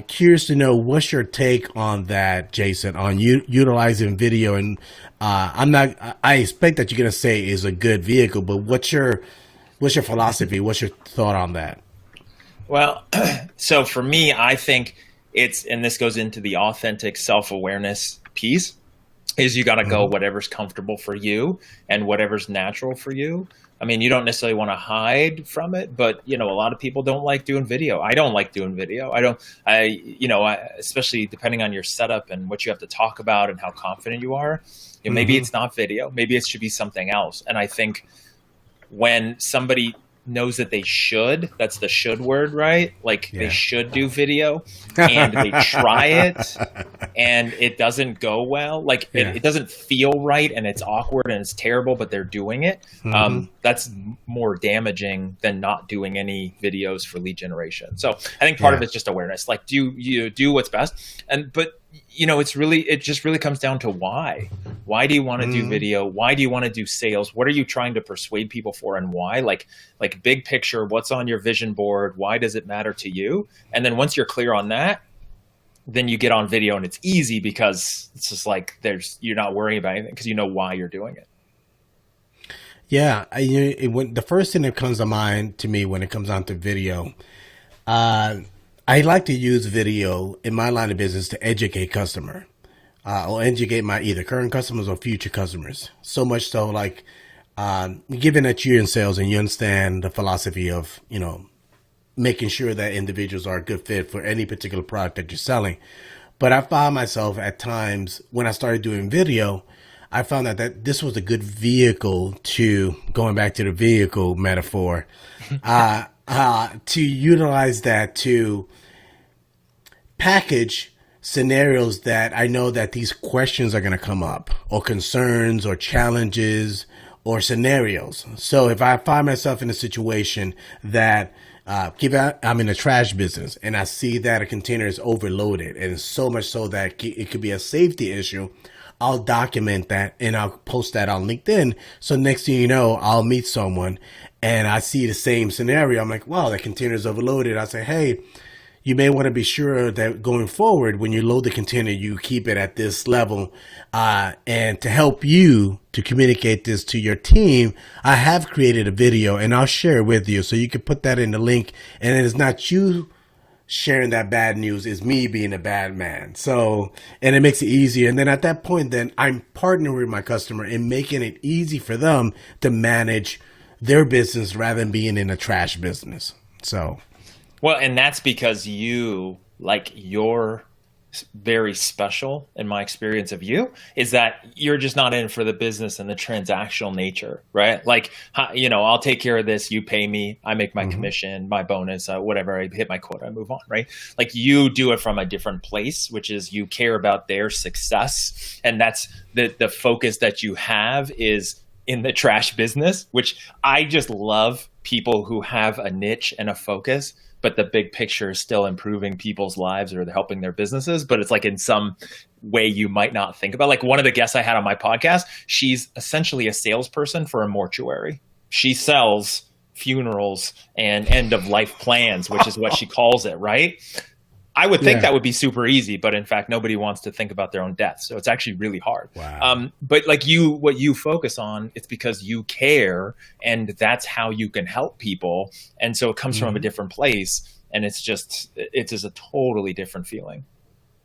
Curious to know what's your take on that, Jason, on utilizing video. And I expect that you're going to say is a good vehicle, but what's your philosophy? What's your thought on that? Well, so for me, I think and this goes into the authentic self-awareness piece, is you got to go whatever's comfortable for you and whatever's natural for you. I mean, you don't necessarily want to hide from it, but a lot of people don't like doing video. I don't like doing video. Especially depending on your setup and what you have to talk about and how confident you are. Maybe it's not video. Maybe it should be something else. And I think when somebody knows that they should, that's the should word, right? Like they should do video and they try it and it doesn't go well. Like it doesn't feel right and it's awkward and it's terrible, but they're doing it. That's more damaging than not doing any videos for lead generation. So I think part of it's just awareness. Like do what's best. But it just really comes down to why. Why do you want to do video? Why do you want to do sales? What are you trying to persuade people for and why? Like big picture, what's on your vision board? Why does it matter to you? And then once you're clear on that, then you get on video and it's easy because it's just like you're not worrying about anything because you know why you're doing it. Yeah, when the first thing that comes to mind to me when it comes on to video, I like to use video in my line of business to educate customer, or educate my either current customers or future customers. So much so, like, given that you're in sales and you understand the philosophy of, making sure that individuals are a good fit for any particular product that you're selling. But I found myself at times when I started doing video, I found that this was a good vehicle to, going back to the vehicle metaphor, to utilize that to package scenarios that I know that these questions are going to come up, or concerns or challenges or scenarios. So if I find myself in a situation that I'm in a trash business and I see that a container is overloaded and so much so that it could be a safety issue, I'll document that and I'll post that on LinkedIn. So next thing you know, I'll meet someone and I see the same scenario. I'm like, wow, the container is overloaded. I say, hey, you may want to be sure that going forward, when you load the container, you keep it at this level. And to help you to communicate this to your team, I have created a video and I'll share it with you. So you can put that in the link, and it's not you sharing that bad news, is me being a bad man. So, and it makes it easier. And then at that point, then I'm partnering with my customer and making it easy for them to manage their business rather than being in a trash business. So. Well, and that's because you're very special, in my experience of you, is that you're just not in for the business and the transactional nature, right? Like, I'll take care of this, you pay me, I make my commission, my bonus, whatever, I hit my quota, I move on, right? Like you do it from a different place, which is you care about their success. And that's the focus that you have is in the trash business, which I just love people who have a niche and a focus, but the big picture is still improving people's lives or helping their businesses. But it's like in some way you might not think about. Like one of the guests I had on my podcast, she's essentially a salesperson for a mortuary. She sells funerals and end of life plans, which is what she calls it, right? I would think that would be super easy, but in fact, nobody wants to think about their own death. So it's actually really hard. Wow. But like what you focus on, it's because you care and that's how you can help people. And so it comes from a different place and it's just a totally different feeling.